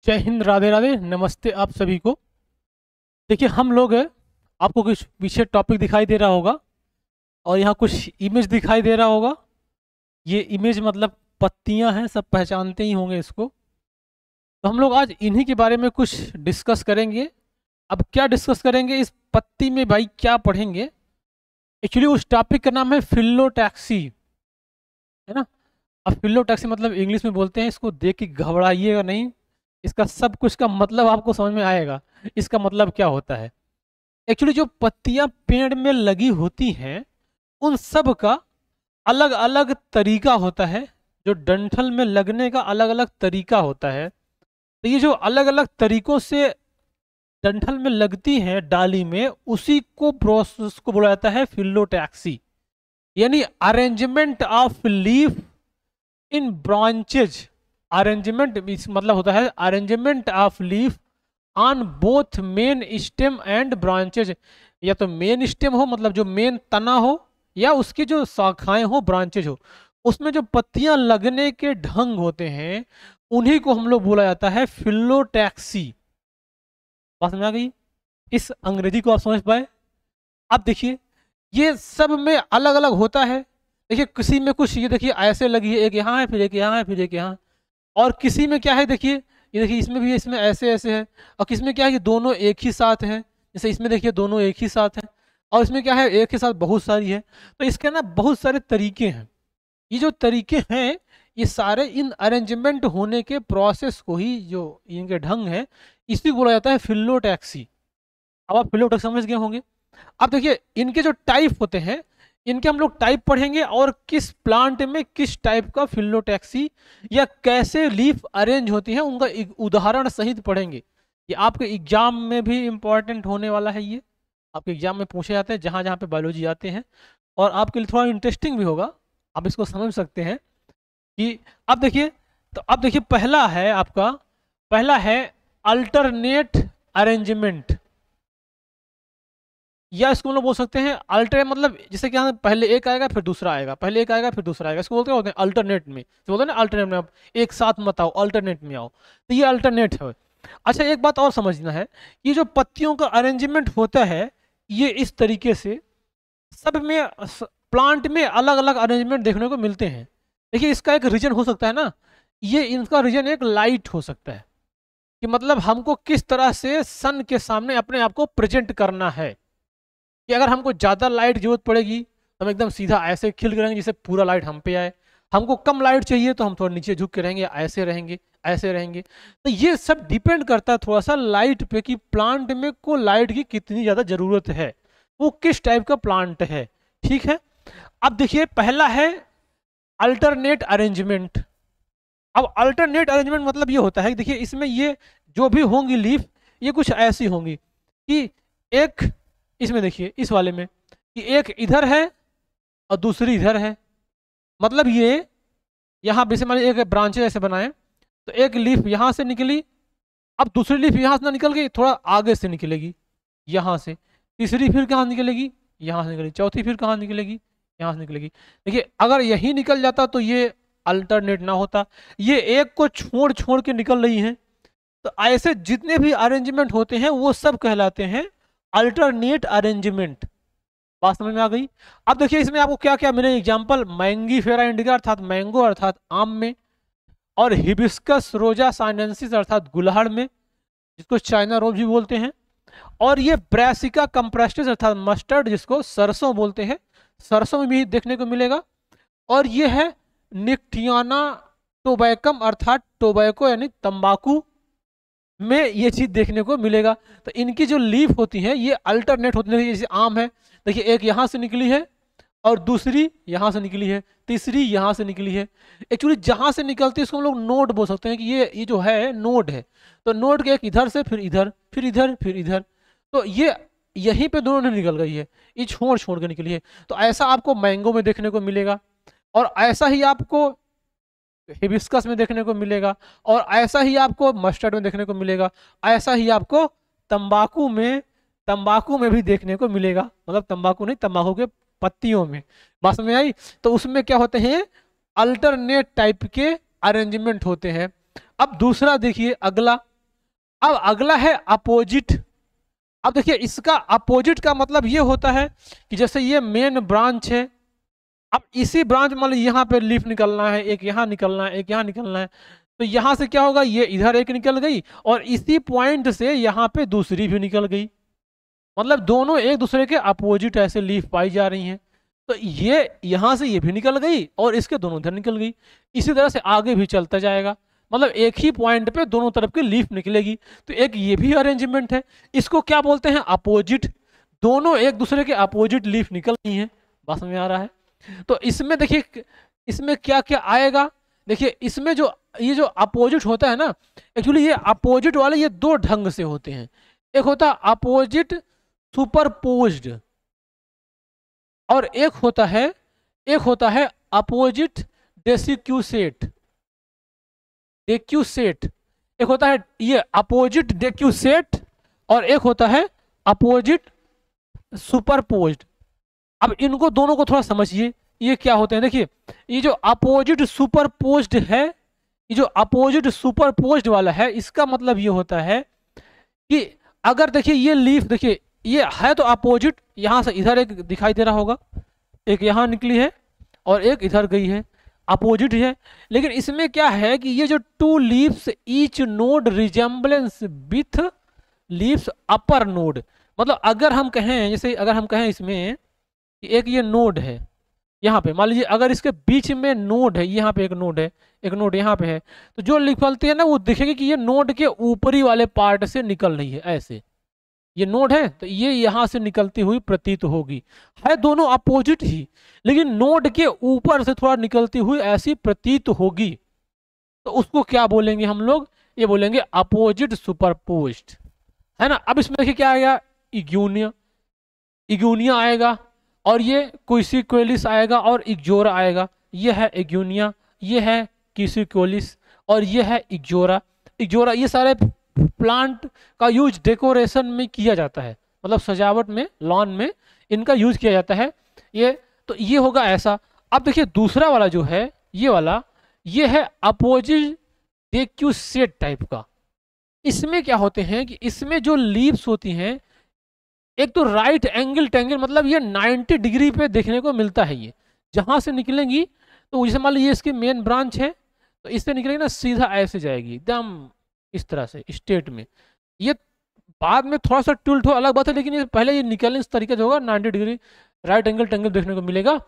जय हिंद, राधे राधे, नमस्ते आप सभी को। देखिए हम लोग आपको कुछ पीछे टॉपिक दिखाई दे रहा होगा और यहाँ कुछ इमेज दिखाई दे रहा होगा। ये इमेज मतलब पत्तियां हैं, सब पहचानते ही होंगे इसको। तो हम लोग आज इन्हीं के बारे में कुछ डिस्कस करेंगे। अब क्या डिस्कस करेंगे इस पत्ती में, भाई क्या पढ़ेंगे? एक्चुअली उस टॉपिक का नाम है फिलोटैक्सी, है ना। अब फिलोटैक्सी मतलब इंग्लिश में बोलते हैं, इसको देख के घबराइएगा नहीं। इसका सब कुछ का मतलब आपको समझ में आएगा। इसका मतलब क्या होता है? एक्चुअली जो पत्तियां पेड़ में लगी होती हैं उन सब का अलग अलग तरीका होता है। जो डंठल में लगने का अलग अलग तरीका होता है, तो ये जो अलग अलग तरीकों से डंठल में लगती हैं डाली में, उसी को प्रोसेस को बोला जाता है फिलोटैक्सी, यानी arrangement of leaf in branches. Arrangement मतलब होता है arrangement of leaf on both men stem and branches. या तो मेन स्टेम हो, मतलब जो मेन तना हो, या उसकी जो शाखाएं हो, ब्रांचेज हो, उसमें जो पत्तियां लगने के ढंग होते हैं उन्हीं को हम लोग बोला जाता है फिलोटैक्सी। बात समझ आ गई? इस अंग्रेजी को आप समझ पाए? अब देखिए ये सब में अलग अलग होता है। देखिए किसी में कुछ, ये देखिए ऐसे लगी है, एक यहाँ है, फिर एक यहाँ है, फिर एक यहाँ। और किसी में क्या है, देखिए ये देखिए इसमें भी, इसमें ऐसे ऐसे है। और किसी में क्या है कि दोनों एक ही साथ हैं, जैसे इसमें देखिए दोनों एक ही साथ हैं। और इसमें क्या है, एक के साथ बहुत सारी है। तो इसके ना बहुत सारे तरीके हैं। ये जो तरीके हैं ये सारे इन अरेंजमेंट होने के प्रोसेस को ही, जो इनके ढंग है, इसी को बोला जाता है फिलोटैक्सी। अब आप फिलोटैक्सी समझ गए होंगे। अब देखिए इनके जो टाइप होते हैं, इनके हम लोग टाइप पढ़ेंगे और किस प्लांट में किस टाइप का फिलोटैक्सी या कैसे लीफ अरेंज होती है उनका एक उदाहरण सहित पढ़ेंगे। ये आपके एग्जाम में भी इंपॉर्टेंट होने वाला है। ये आपके एग्जाम में पूछे जाते हैं जहाँ जहाँ पे बायोलॉजी आते हैं, और आपके लिए थोड़ा इंटरेस्टिंग भी होगा। आप इसको समझ सकते हैं कि अब देखिए, तो अब देखिए पहला है आपका, पहला है अल्टरनेट अरेंजमेंट, या इसको हम लोग बोल सकते हैं अल्टर, मतलब जैसे कि यहाँ पहले एक आएगा फिर दूसरा आएगा, पहले एक आएगा फिर दूसरा आएगा, इसको बोलते हैं अल्टरनेट में। तो बोलते हैं ना अल्टरनेट में, आप एक साथ मत आओ, अल्टरनेट में आओ। तो ये अल्टरनेट है। अच्छा एक बात और समझना है, ये जो पत्तियों का अरेंजमेंट होता है ये इस तरीके से सब में, प्लांट में अलग अलग अरेंजमेंट देखने को मिलते हैं। देखिए इसका एक रीजन हो सकता है ना, ये इनका रीजन एक लाइट हो सकता है, कि मतलब हमको किस तरह से सन के सामने अपने आप को प्रेजेंट करना है। कि अगर हमको ज़्यादा लाइट जरूरत पड़ेगी तो हम एकदम सीधा ऐसे खिल के रहेंगे जिससे पूरा लाइट हम पे आए। हमको कम लाइट चाहिए तो हम थोड़ा नीचे झुक के रहेंगे, ऐसे रहेंगे, ऐसे रहेंगे। तो ये सब डिपेंड करता है थोड़ा सा लाइट पे, कि प्लांट में को लाइट की कितनी ज़्यादा ज़रूरत है, वो किस टाइप का प्लांट है। ठीक है। अब देखिए पहला है अल्टरनेट अरेंजमेंट। अब अल्टरनेट अरेंजमेंट मतलब ये होता है कि देखिए इसमें ये जो भी होंगी लीफ, ये कुछ ऐसी होंगी कि एक, इसमें देखिए इस वाले में कि एक इधर है और दूसरी इधर है। मतलब ये यहाँ जैसे मान लीजिए एक ब्रांचेज ऐसे बनाए, तो एक लीफ यहाँ से निकली, अब दूसरी लीफ यहाँ से ना निकल गई, थोड़ा आगे से निकलेगी यहाँ से, तीसरी फिर कहाँ निकलेगी, यहाँ से निकलेगी, चौथी फिर कहाँ निकलेगी, यहाँ से निकलेगी। देखिए अगर यही निकल जाता तो ये अल्टरनेट ना होता, ये एक को छोड़ छोड़ के निकल रही है। तो ऐसे जितने भी अरेंजमेंट होते हैं वो सब कहलाते हैं अल्टरनेट अरेंजमेंट। बात समझ में आ गई? अब देखिए इसमें आपको क्या क्या मिले एग्जांपल, मैंगी फेरा इंडिका अर्थात मैंगो अर्थात आम में, और हिबिस्कस रोजा साइनेंसिस अर्थात गुलहड़ में, जिसको चाइना रोज भी बोलते हैं, और ये ब्रासिका कंप्रेस्टिस अर्थात मस्टर्ड, जिसको सरसों बोलते हैं, सरसों में भी देखने को मिलेगा। और ये है निक्टियाना टोबैकम अर्थात टोबैको यानी तंबाकू में ये चीज देखने को मिलेगा। तो इनकी जो लीफ होती है ये अल्टरनेट होती है। जैसे आम है, देखिए एक यहाँ से निकली है और दूसरी यहाँ से निकली है, तीसरी यहाँ से निकली है। एक्चुअली जहाँ से निकलती है इसको हम लोग नोड बोल सकते हैं, कि ये जो है नोड है। तो नोड के एक इधर से, फिर इधर, फिर इधर, फिर इधर। तो ये यहीं पे दोनों निकल गई है, ये छोड़ छोड़ के निकली है। तो ऐसा आपको मैंगो में देखने को मिलेगा, और ऐसा ही आपको हिबिस्कस में देखने को मिलेगा, और ऐसा ही आपको मस्टर्ड में देखने को मिलेगा, ऐसा ही आपको तंबाकू में भी देखने को मिलेगा। मतलब तंबाकू नहीं, तंबाकू के पत्तियों में। बात समझ में आई? तो उसमें क्या होते हैं, अल्टरनेट टाइप के अरेंजमेंट होते हैं। अब दूसरा देखिए अगला, अब अगला है अपोजिट। अब देखिए इसका अपोजिट का मतलब ये होता है कि जैसे ये मेन ब्रांच है, अब इसी ब्रांच मान लो यहाँ पे लीफ निकलना है, एक यहाँ निकलना है, एक यहाँ निकलना है, तो यहाँ से क्या होगा, ये इधर एक निकल गई और इसी पॉइंट से यहाँ पे दूसरी भी निकल गई, मतलब दोनों एक दूसरे के अपोजिट ऐसे लीफ पाई जा रही हैं। तो ये यहाँ से ये भी निकल गई और इसके दोनों इधर निकल गई, इसी तरह से आगे भी चलता जाएगा, मतलब एक ही पॉइंट पे दोनों तरफ की लीफ निकलेगी। तो एक ये भी अरेंजमेंट है, इसको क्या बोलते हैं, अपोजिट। दोनों एक दूसरे के अपोजिट लीफ निकल रही हैं, बात समझ में आ रहा है। तो इसमें देखिए इसमें क्या क्या आएगा, देखिए इसमें जो ये जो अपोजिट होता है ना, एक्चुअली ये अपोजिट वाले ये दो ढंग से होते हैं। एक होता है अपोजिट सुपरपोज्ड और एक होता है अपोजिट डेसिक्यूसेट। डेक्यूसेट एक होता है ये अपोजिट डेक्यूसेट और एक होता है अपोजिट सुपरपोज्ड। अब इनको दोनों को थोड़ा समझिए, ये क्या होते हैं। देखिए ये जो अपोजिट सुपरपोज्ड है, ये जो अपोजिट सुपरपोज्ड वाला है, इसका मतलब ये होता है कि अगर देखिए ये लीफ, देखिए ये है तो अपोजिट, यहां से इधर एक दिखाई दे रहा होगा, एक यहां निकली है और एक इधर गई है, अपोजिट है। लेकिन इसमें क्या है कि ये जो two leaves each node resemblance with leaves upper node, मतलब अगर हम कहें, जैसे अगर हम कहें इसमें कि एक ये नोड है यहाँ पे, मान लीजिए अगर इसके बीच में नोड है, यहाँ पे एक नोड है, एक नोड यहाँ पे है, तो जो निकलती है ना वो दिखेगी कि ये नोड के ऊपरी वाले पार्ट से निकल रही है, ऐसे ये नोड है तो ये यहाँ से निकलती हुई प्रतीत होगी, है दोनों अपोजिट ही, लेकिन नोड के ऊपर से थोड़ा निकलती हुई ऐसी प्रतीत होगी, तो उसको क्या बोलेंगे हम लोग, ये बोलेंगे अपोजिट सुपरपोज्ड, है ना। अब इसमें देखिए क्या आएगा, इग्यूनिया, इग्यूनिया आएगा और ये क्विसिक्वेलिस आएगा और इग्जोरा आएगा। ये है इग्यूनिया, ये है क्विसिक्वेलिस और ये है इग्जोरा। इग्जोरा ये सारे प्लांट का यूज डेकोरेशन में किया जाता है, मतलब सजावट में, लॉन में इनका यूज किया जाता है। ये तो ये होगा ऐसा। अब देखिए दूसरा वाला जो है ये वाला, ये है अपोजिट डेक्यूसेट टाइप का। इसमें क्या होते हैं कि इसमें जो लीव्स होती हैं, एक तो राइट एंगल टेंगल, मतलब ये 90 डिग्री पे देखने को मिलता है, ये जहां से निकलेंगी, तो जैसे मान लीजिए इसकी मेन ब्रांच है तो इससे निकलेगी ना सीधा ऐसे जाएगी एकदम इस तरह से स्ट्रेट में, ये बाद में थोड़ा सा टुल्ट हो अलग बात है, लेकिन ये पहले ये निकलने इस तरीके से होगा, 90 डिग्री राइट एंगल टेंगल देखने को मिलेगा।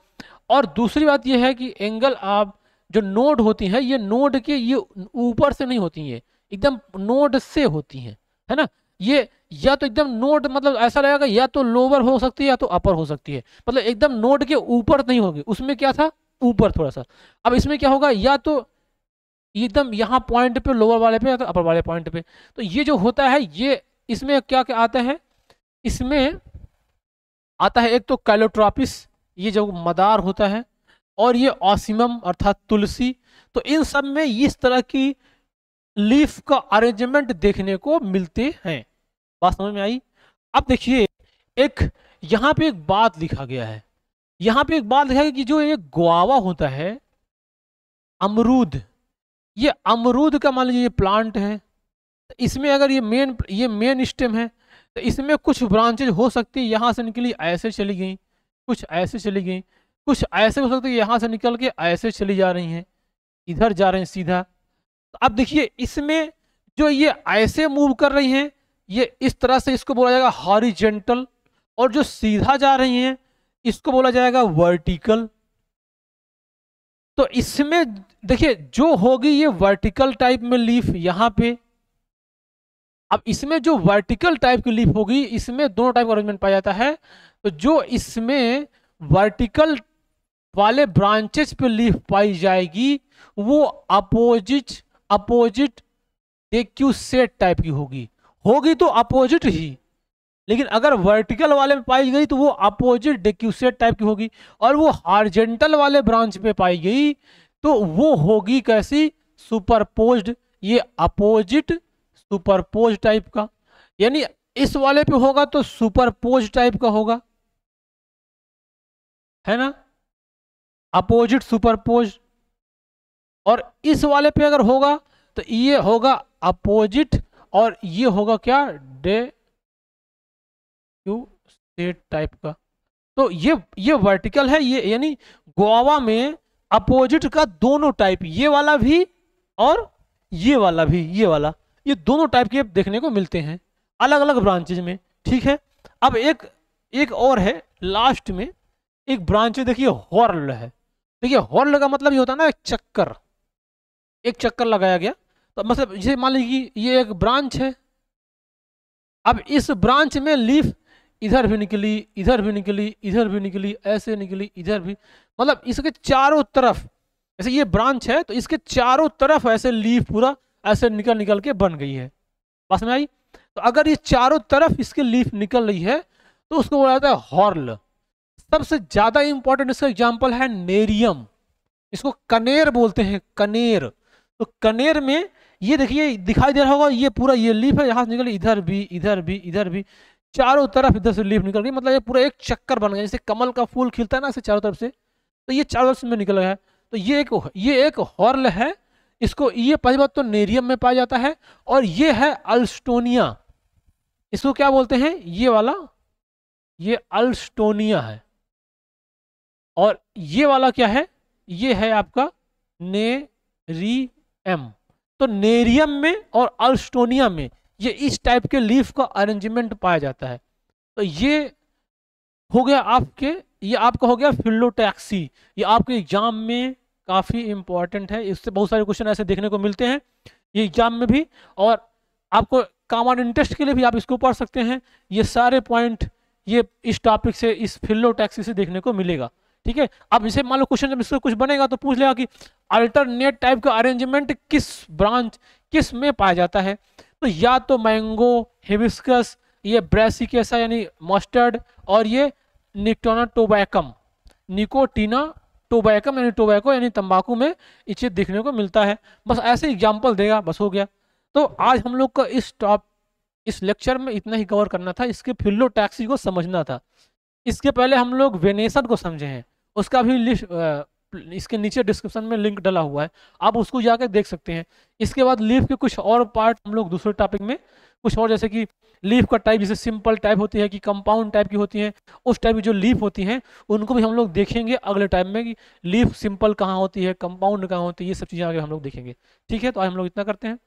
और दूसरी बात ये है कि एंगल आप जो नोड होती है, ये नोड के ये ऊपर से नहीं होती है, एकदम नोड से होती हैं, है ना। ये या तो एकदम नोड, मतलब ऐसा लगेगा या तो लोअर हो सकती है या तो अपर हो सकती है, मतलब एकदम नोड के ऊपर नहीं होगी, उसमें क्या था ऊपर थोड़ा सा। अब इसमें क्या होगा, या तो एकदम यहाँ पॉइंट पे लोअर वाले पे या तो अपर वाले पॉइंट पे। तो ये जो होता है, ये इसमें क्या क्या आता है, इसमें आता है एक तो कैलोट्रॉपिस, ये जो मदार होता है, और ये ऑसिमम अर्थात तुलसी। तो इन सब में इस तरह की लीफ का अरेंजमेंट देखने को मिलते हैं, बात समझ में आई। अब देखिए एक यहाँ पे एक बात लिखा गया है, यहाँ पे एक बात लिखा है कि जो ये गुआवा होता है, अमरूद, ये अमरूद का मान लीजिए ये प्लांट है, तो इसमें अगर ये मेन स्टेम है, तो इसमें कुछ ब्रांचेज हो सकती है, यहाँ से निकली ऐसे चली गई, कुछ ऐसे चली गई, कुछ ऐसे हो सकती है यहाँ से निकल के ऐसे चली जा रही हैं, इधर जा रहे हैं सीधा। तो अब देखिए इसमें जो ये ऐसे मूव कर रही हैं, ये इस तरह से इसको बोला जाएगा हॉरिजेंटल, और जो सीधा जा रही हैं इसको बोला जाएगा वर्टिकल। तो इसमें देखिए जो होगी ये वर्टिकल टाइप में लीफ यहाँ पे। अब इसमें जो वर्टिकल टाइप की लीफ होगी, इसमें दोनों टाइप का अरेंजमेंट पाया जाता है। तो जो इसमें वर्टिकल वाले ब्रांचेस पे लीफ पाई जाएगी वो अपोजिट डेक्यूसेट टाइप की होगी तो अपोजिट ही, लेकिन अगर वर्टिकल वाले में पाई गई तो वो अपोजिट डेक्यूसेट टाइप की होगी, और वो हॉरिजॉन्टल वाले ब्रांच पे पाई गई तो वो होगी कैसी, सुपरपोज्ड। ये अपोजिट सुपरपोज टाइप का, यानी इस वाले पे होगा तो सुपरपोज टाइप का होगा, है ना, अपोजिट सुपरपोज। और इस वाले पे अगर होगा तो ये होगा अपोजिट और ये होगा क्या, डेक्यूसेट टाइप का। तो ये वर्टिकल है, ये यानी गुआवा में अपोजिट का दोनों टाइप, ये वाला भी और ये वाला भी, ये वाला, ये दोनों टाइप के देखने को मिलते हैं अलग अलग ब्रांचेज में। ठीक है, अब एक और है लास्ट में एक ब्रांच है, देखिए हॉर्ल है। देखिए हॉर्ल का मतलब ये होता है ना एक चक्कर लगाया गया, तो मतलब जैसे मान लीजिए ये एक ब्रांच है, अब इस ब्रांच में लीफ इधर भी निकली, इधर भी निकली, इधर भी निकली, ऐसे निकली, इधर भी, मतलब इसके चारों तरफ, जैसे ये ब्रांच है तो इसके चारों तरफ ऐसे लीफ पूरा ऐसे निकल निकल के बन गई है। पास में आई? तो अगर ये चारों तरफ इसके लीफ निकल रही है तो उसको बोला जाता है हॉर्ल। सबसे ज्यादा इंपॉर्टेंट इसका एग्जाम्पल है नेरियम, इसको कनेर बोलते हैं, कनेर। तो कनेर में ये देखिए दिखाई दे रहा होगा, ये पूरा ये लीफ है, यहाँ से निकली, इधर भी, इधर भी, इधर भी, चारों तरफ इधर से लीफ निकल गई, मतलब ये पूरा एक चक्कर बन गया, जैसे कमल का फूल खिलता है ना ऐसे चारों तरफ से, तो ये चारों तरफ से में निकल गया है। तो ये एक हॉर्ल है। इसको, ये पहली बात तो नेरियम में पाया जाता है, और ये है अल्स्टोनिया, इसको क्या बोलते हैं, ये वाला, ये अल्स्टोनिया है। और ये वाला क्या है, ये है आपका नेरियम। तो नेरियम में और अल्स्टोनिया में ये इस टाइप के लीफ का अरेंजमेंट पाया जाता है। तो ये हो गया आपके, ये आपका हो गया फिलोटैक्सी। ये आपके एग्जाम में काफ़ी इंपॉर्टेंट है, इससे बहुत सारे क्वेश्चन ऐसे देखने को मिलते हैं ये एग्जाम में भी, और आपको कॉमन इंटरेस्ट के लिए भी आप इसको पढ़ सकते हैं। ये सारे पॉइंट ये इस टॉपिक से, इस फिलोटैक्सी से देखने को मिलेगा। ठीक है, अब जैसे मान लो क्वेश्चन जब इसका कुछ बनेगा तो पूछ लेगा कि अल्टरनेट टाइप का अरेंजमेंट किस ब्रांच, किस में पाया जाता है, तो या तो मैंगो, हिबिस्कस, ये ब्रासिकेसा यानी मस्टर्ड, और ये निकोटिना टोबैकम, निकोटिना टोबैकम यानी टोबैको यानी तंबाकू में ये चीज देखने को मिलता है। बस ऐसे एग्जाम्पल देगा, बस हो गया। तो आज हम लोग का इस लेक्चर में इतना ही कवर करना था, इसके फिलोटैक्सी को समझना था। इसके पहले हम लोग वेनेसन को समझे हैं, उसका भी लिस्ट इसके नीचे डिस्क्रिप्शन में लिंक डला हुआ है, आप उसको जाकर देख सकते हैं। इसके बाद लीफ के कुछ और पार्ट हम लोग दूसरे टॉपिक में, कुछ और जैसे कि लीफ का टाइप, जैसे सिंपल टाइप होती है कि कंपाउंड टाइप की होती है, उस टाइप की जो लीफ होती हैं उनको भी हम लोग देखेंगे अगले टाइम में, कि लीफ सिंपल कहाँ होती है, कंपाउंड कहाँ होती है, ये सब चीज़ें आगे हम लोग देखेंगे। ठीक है, तो आज हम लोग इतना करते हैं।